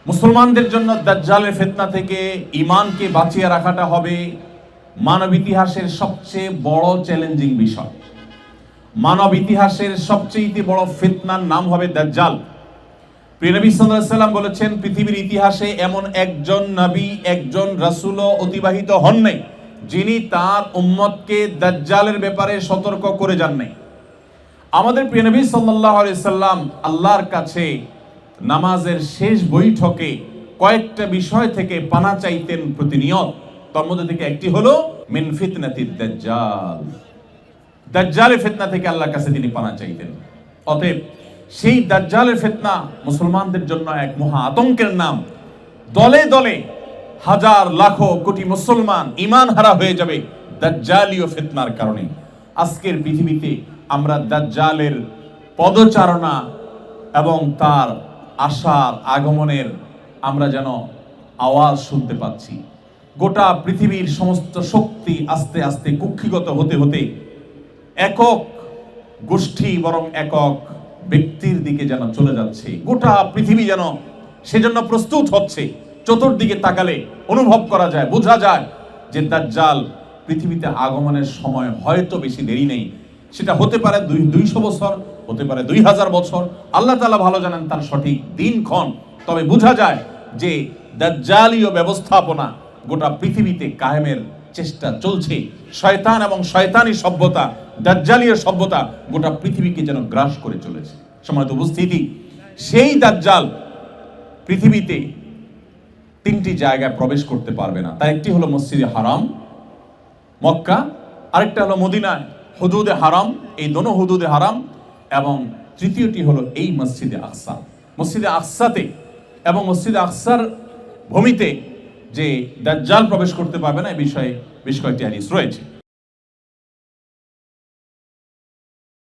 মুসলমানদের জন্য দাজ্জালের ফিতনা থেকে ঈমানকে বাঁচিয়ে রাখাটা হবে মানব ইতিহাসের সবচেয়ে বড় চ্যালেঞ্জিং বিষয়। মানব ইতিহাসের সবচেয়ে বড় ফিতনার নাম হবে দাজ্জাল। প্রিয় নবী সাল্লাল্লাহু আলাইহি ওয়াসাল্লাম বলেছেন, পৃথিবীর ইতিহাসে এমন একজন নবী, একজন রাসূলও অতিবাহিত হন নাই যিনি তার উম্মতকে দাজ্জালের ব্যাপারে সতর্ক করে যান নাই। আমাদের প্রিয় নবী সাল্লাল্লাহু আলাইহি ওয়াসাল্লাম আল্লাহর কাছে নামাজের শেষ বৈঠকে কয়েকটা বিষয় থেকে পানা চাইতেন প্রতিনিয়ত। তার মধ্যে থেকে একটি হলো মিন ফিতনাতিদ দাজ্জাল, দাজ্জালের ফিতনা থেকে আল্লাহর কাছে তিনি পানা চাইতেন। অতএব সেই দাজ্জালের ফিতনা মুসলমানদের জন্য এক মহা আতঙ্কের নাম। দলে দলে হাজার লাখো কোটি মুসলমান ঈমান হারা হয়ে যাবে দাজ্জালীয় ফিতনার কারণে। আজকের পৃথিবীতে আমরা দাজ্জালের পদচারণা এবং তার আসার আগমনের আমরা যেন আওয়াজ শুনতে পাচ্ছি। গোটা পৃথিবীর সমস্ত শক্তি আস্তে আস্তে কুক্ষিগত হতে হতে একক গোষ্ঠী বরং একক ব্যক্তির দিকে যেন চলে যাচ্ছে। গোটা পৃথিবী যেন সেজন্য প্রস্তুত হচ্ছে। চতুর্দিকে তাকালে অনুভব করা যায়, বোঝা যায় যে দাজ্জাল পৃথিবীতে আগমনের সময় হয়তো বেশি দেরি নেই। সেটা হতে পারে 200 বছর, হতে পারে 2000 বছর, আল্লাহ তাআলা ভালো জানেন তার সঠিক দিনক্ষণ। তবে বোঝা যায় যে দাজ্জালীয় ব্যবস্থাপনা গোটা পৃথিবীতে কায়েমের চেষ্টা চলছে। শয়তান এবং শয়তানি সভ্যতা, দাজ্জালীয় সভ্যতা গোটা পৃথিবীকে যেন গ্রাস করে চলেছে। সম্মানিত উপস্থিতি, সেই দাজ্জাল পৃথিবীতে 3টি জায়গায় প্রবেশ করতে পারবে না। তার একটি হলো মসজিদে হারাম মক্কা, আরেকটা হলো মদিনায় হুদুদে হারাম, এই দোনো হুদুদে হারাম, এবং তৃতীয়টি হলো এই মসজিদে আকসা। মসজিদে আকসাতে এবং মসজিদে আকসার ভূমিতে যে দাজ্জাল প্রবেশ করতে পারবে না, এই বিষয়ে বেশ কয়েকটি হাদিস রয়েছে।